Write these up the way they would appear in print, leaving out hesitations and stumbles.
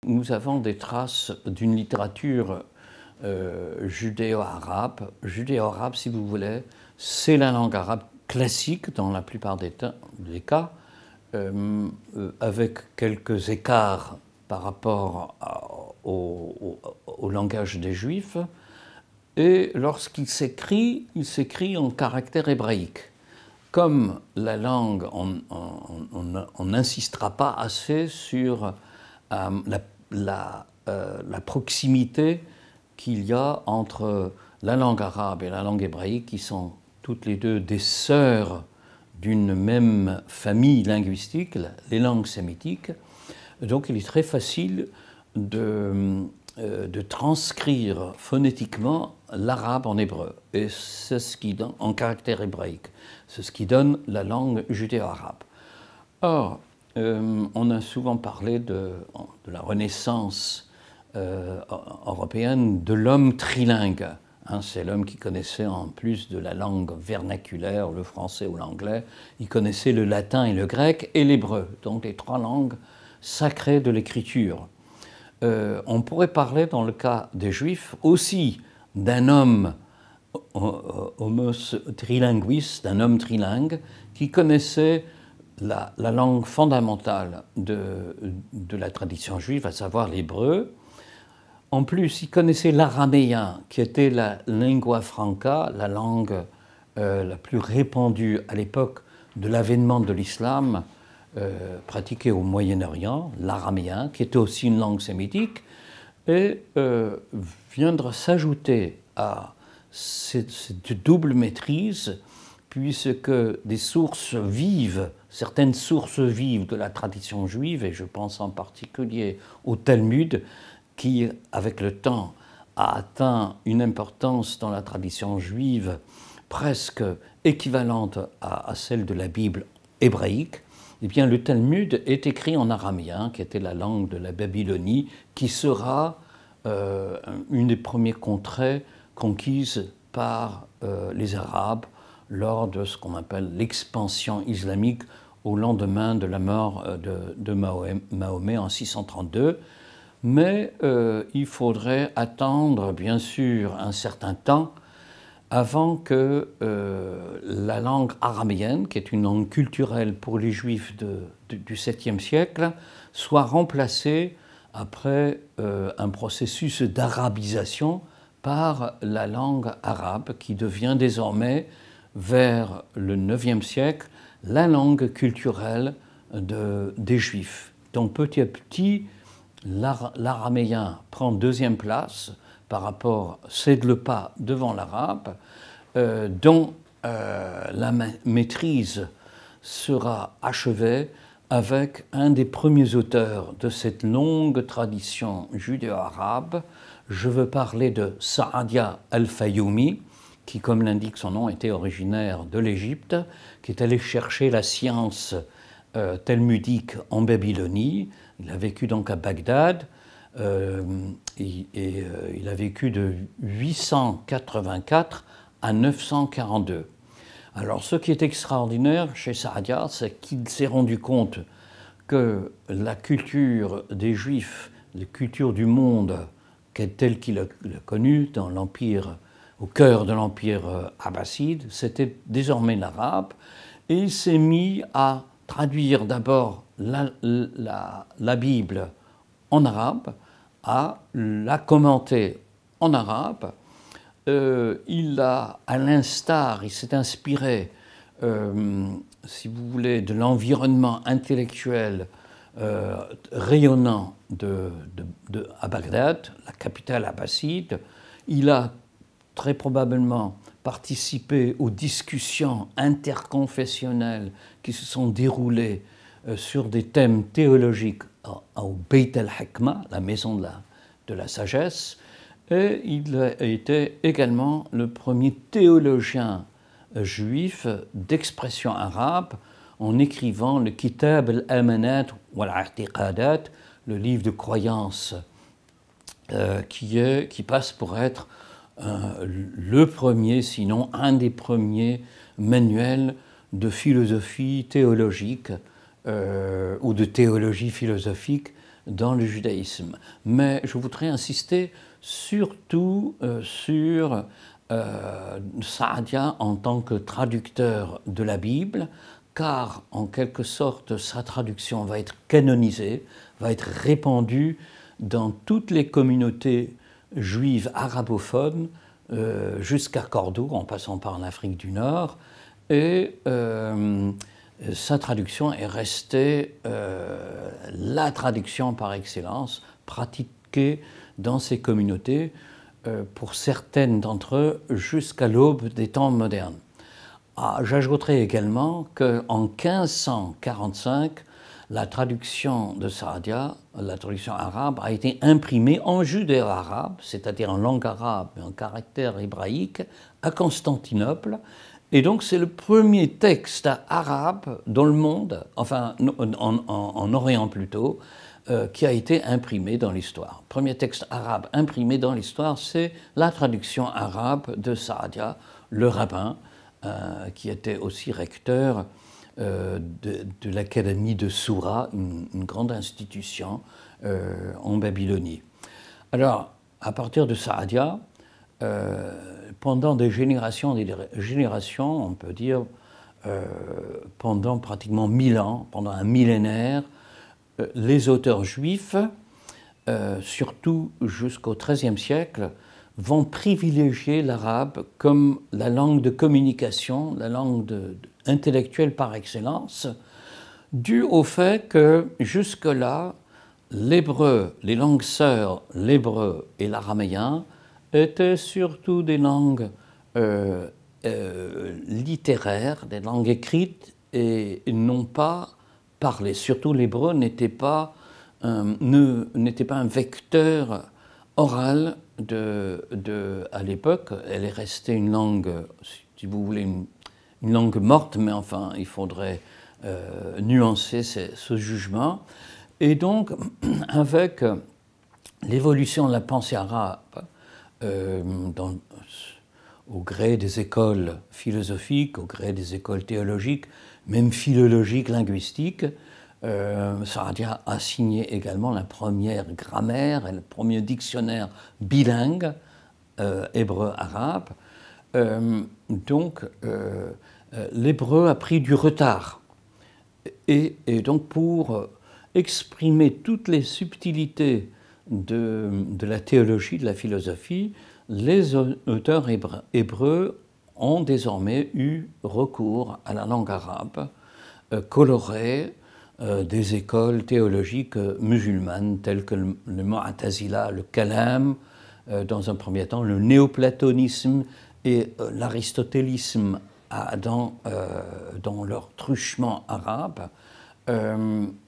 nous avons des traces d'une littérature judéo-arabe. Judéo-arabe, si vous voulez, c'est la langue arabe classique dans la plupart des cas, avec quelques écarts par rapport au langage des Juifs. Et lorsqu'il s'écrit, il s'écrit en caractère hébraïque. Comme la langue, on n'insistera pas assez sur la proximité qu'il y a entre la langue arabe et la langue hébraïque, qui sont toutes les deux des sœurs d'une même famille linguistique, les langues sémitiques. Donc il est très facile de transcrire phonétiquement l'arabe en hébreu, et c'est ce qui donne, en caractère hébraïque, c'est ce qui donne la langue judéo-arabe. Or, on a souvent parlé de la Renaissance européenne, de l'homme trilingue. Hein, c'est l'homme qui connaissait, en plus de la langue vernaculaire, le français ou l'anglais, il connaissait le latin et le grec et l'hébreu, donc les trois langues sacrées de l'écriture. On pourrait parler, dans le cas des Juifs, aussi d'un homme trilinguiste, d'un homme trilingue, qui connaissait la langue fondamentale de la tradition juive, à savoir l'hébreu. En plus, il connaissait l'araméen, qui était la lingua franca, la langue la plus répandue à l'époque de l'avènement de l'islam, pratiquée au Moyen-Orient, l'araméen, qui était aussi une langue sémitique, et viendra s'ajouter à cette double maîtrise, puisque des sources vives, certaines sources vives de la tradition juive, et je pense en particulier au Talmud, qui, avec le temps, a atteint une importance dans la tradition juive presque équivalente à celle de la Bible hébraïque, eh bien, le Talmud est écrit en araméen, qui était la langue de la Babylonie, qui sera une des premières contrées conquises par les Arabes lors de ce qu'on appelle l'expansion islamique au lendemain de la mort de Mahomet en 632. Mais il faudrait attendre, bien sûr, un certain temps avant que la langue araméenne, qui est une langue culturelle pour les Juifs du 7e siècle, soit remplacée après un processus d'arabisation par la langue arabe, qui devient désormais, vers le 9e siècle, la langue culturelle des Juifs. Donc petit à petit, l'araméen prend deuxième place par rapport, cède le pas devant l'arabe, dont la maîtrise sera achevée avec un des premiers auteurs de cette longue tradition judéo-arabe. Je veux parler de Sa'adia al-Fayoumi, qui, comme l'indique son nom, était originaire de l'Égypte, qui est allé chercher la science talmudique en Babylonie. Il a vécu donc à Bagdad, il a vécu de 884 à 942. Alors, ce qui est extraordinaire chez Sa'adia, c'est qu'il s'est rendu compte que la culture des Juifs, la culture du monde, telle qu'il a connue dans l'Empire, au cœur de l'Empire abbasside, c'était désormais l'arabe, et il s'est mis à traduire d'abord la Bible en arabe, à la commenter en arabe. Il s'est inspiré, si vous voulez, de l'environnement intellectuel rayonnant à Bagdad, la capitale abbasside. Il a très probablement participé aux discussions interconfessionnelles qui se sont déroulées sur des thèmes théologiques au Beit al-Hikma, la maison de la sagesse, et il a été également le premier théologien juif d'expression arabe en écrivant le Kitab al-Amanat wal-I'tiqadat, le livre de croyance qui passe pour être le premier, sinon un des premiers manuels de philosophie théologique ou de théologie philosophique dans le judaïsme. Mais je voudrais insister surtout sur Saadia en tant que traducteur de la Bible, car en quelque sorte sa traduction va être canonisée, va être répandue dans toutes les communautés juives arabophones jusqu'à Cordoue, en passant par l'Afrique du Nord, et sa traduction est restée la traduction par excellence, pratiquée dans ces communautés, pour certaines d'entre eux, jusqu'à l'aube des temps modernes. J'ajouterai également qu'en 1545, la traduction de Saadia, la traduction arabe, a été imprimée en judéo-arabe, c'est-à-dire en langue arabe et en caractère hébraïque, à Constantinople. Et donc c'est le premier texte arabe dans le monde, enfin en Orient plutôt, qui a été imprimé dans l'histoire. Le premier texte arabe imprimé dans l'histoire, c'est la traduction arabe de Saadia, le rabbin, qui était aussi recteur de l'Académie de Soura, une grande institution en Babylonie. Alors, à partir de Saadia, pendant des générations, on peut dire pendant pratiquement 1000 ans, pendant un millénaire, les auteurs juifs, surtout jusqu'au XIIIe siècle, vont privilégier l'arabe comme la langue de communication, la langue intellectuelle par excellence, dû au fait que jusque-là, l'hébreu, les langues sœurs, l'hébreu et l'araméen, étaient surtout des langues littéraires, des langues écrites et non pas parlées. Surtout l'hébreu n'était pas un vecteur oral à l'époque. Elle est restée une langue, si vous voulez, une langue morte, mais enfin, il faudrait nuancer ce jugement. Et donc, avec l'évolution de la pensée arabe, au gré des écoles philosophiques, au gré des écoles théologiques, même philologiques, linguistiques, Saadia a signé également la première grammaire et le premier dictionnaire bilingue hébreu-arabe. Donc, l'hébreu a pris du retard. Et donc, pour exprimer toutes les subtilités de la théologie, de la philosophie, les auteurs hébreux ont désormais eu recours à la langue arabe, colorée des écoles théologiques musulmanes telles que le Mu'tazila, le Kalam, dans un premier temps, le néoplatonisme et l'aristotélisme dans leur truchement arabe,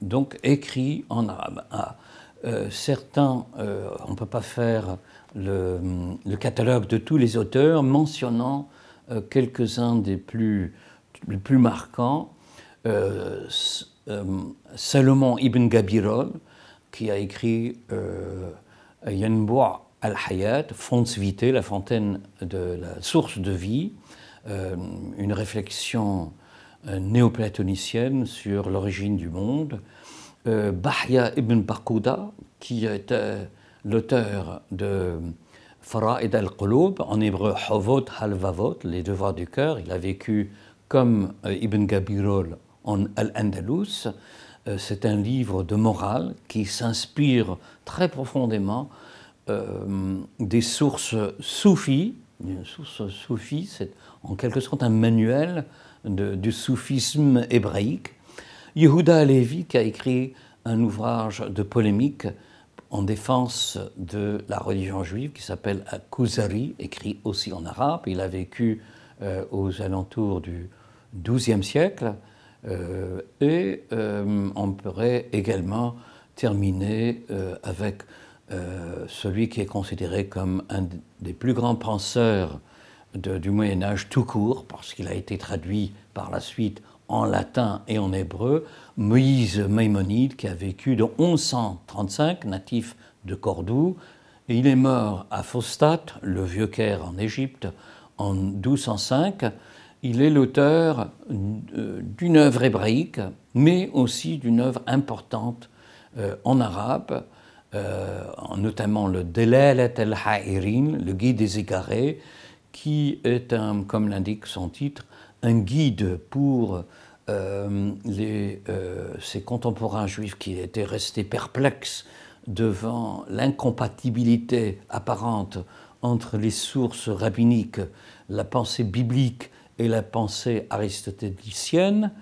donc écrit en arabe. Certains, on ne peut pas faire le catalogue de tous les auteurs, mentionnant quelques-uns des plus marquants. Salomon ibn Gabirol, qui a écrit Yanbu' al-Hayat, Fons Vitae, la fontaine de la source de vie, une réflexion néoplatonicienne sur l'origine du monde. Bahya ibn Bakuda, qui était l'auteur de Fara'id al-Qulub, en hébreu Hovot Halvavot, les devoirs du cœur. Il a vécu comme Ibn Gabirol en Al-Andalus. C'est un livre de morale qui s'inspire très profondément des sources soufis. Une source soufie, c'est en quelque sorte un manuel du soufisme hébraïque. Yehuda Halevi, qui a écrit un ouvrage de polémique en défense de la religion juive qui s'appelle Al-Kuzari, écrit aussi en arabe. Il a vécu aux alentours du XIIe siècle. Et on pourrait également terminer avec celui qui est considéré comme un des plus grands penseurs du Moyen-Âge tout court, parce qu'il a été traduit par la suite en latin et en hébreu, Moïse Maïmonide, qui a vécu de 1135, natif de Cordoue, et il est mort à Phostat, le Vieux-Caire en Égypte, en 1205. Il est l'auteur d'une œuvre hébraïque, mais aussi d'une œuvre importante en arabe, notamment le Delalat al-Ha'irin, le guide des égarés, qui est, comme l'indique son titre, un guide pour ces contemporains juifs qui étaient restés perplexes devant l'incompatibilité apparente entre les sources rabbiniques, la pensée biblique et la pensée aristotélicienne.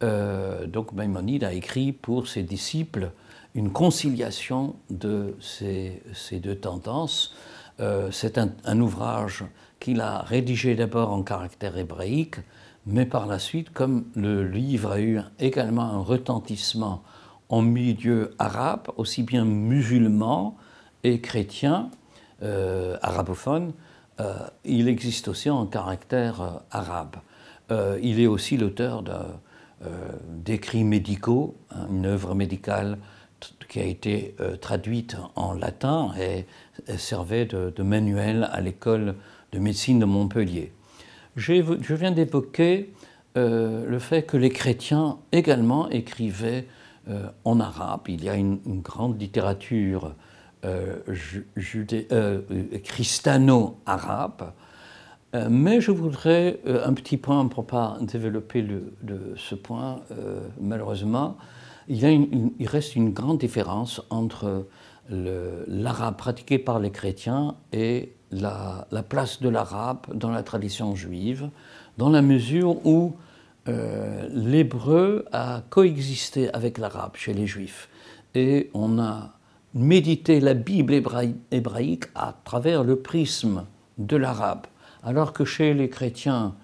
Donc Maïmonide a écrit pour ses disciples une conciliation de ces deux tendances. C'est un ouvrage qu'il a rédigé d'abord en caractère hébraïque, mais par la suite, comme le livre a eu également un retentissement en milieu arabe, aussi bien musulman et chrétien, arabophone, il existe aussi en caractère arabe. Il est aussi l'auteur d'écrits médicaux, une œuvre médicale qui a été traduite en latin et servait de manuel à l'école de médecine de Montpellier. Je viens d'évoquer le fait que les chrétiens également écrivaient en arabe. Il y a une grande littérature christano-arabe, mais je voudrais un petit point pour ne pas développer ce point, malheureusement. Il reste une grande différence entre l'arabe pratiqué par les chrétiens et la place de l'arabe dans la tradition juive, dans la mesure où l'hébreu a coexisté avec l'arabe chez les juifs. Et on a médité la Bible hébraïque à travers le prisme de l'arabe. Alors que chez les chrétiens,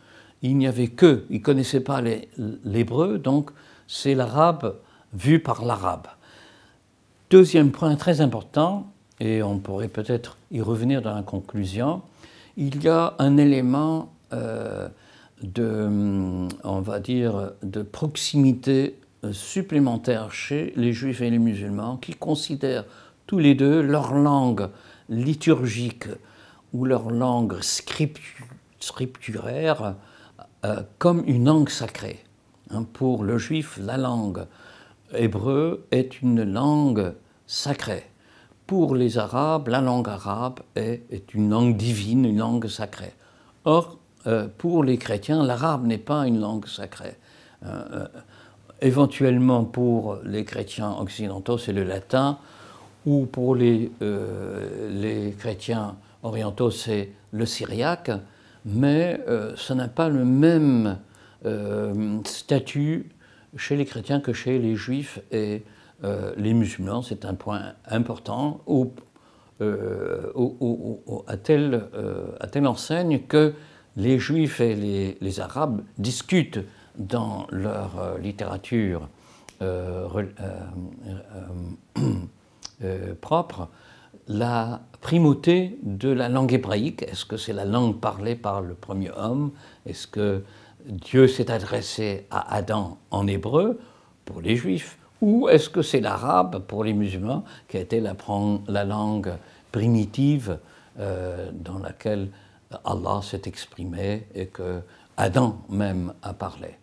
il n'y avait que, ils ne connaissaient pas l'hébreu, donc c'est l'arabe vu par l'arabe. Deuxième point très important, et on pourrait peut-être y revenir dans la conclusion, il y a un élément on va dire, de proximité supplémentaire chez les juifs et les musulmans qui considèrent tous les deux leur langue liturgique ou leur langue scripturaire comme une langue sacrée. Pour le juif, la langue hébreu est une langue sacrée. Pour les Arabes, la langue arabe est une langue divine, une langue sacrée. Or, pour les chrétiens, l'arabe n'est pas une langue sacrée. Éventuellement, pour les chrétiens occidentaux, c'est le latin, ou pour les chrétiens orientaux, c'est le syriaque, mais ça n'a pas le même statut chez les chrétiens que chez les juifs et les musulmans. C'est un point important à telle enseigne que les juifs et les arabes discutent dans leur littérature propre la primauté de la langue hébraïque. Est-ce que c'est la langue parlée par le premier homme? Est-ce que Dieu s'est adressé à Adam en hébreu pour les juifs? Ou est-ce que c'est l'arabe pour les musulmans qui a été la langue primitive dans laquelle Allah s'est exprimé et que Adam même a parlé?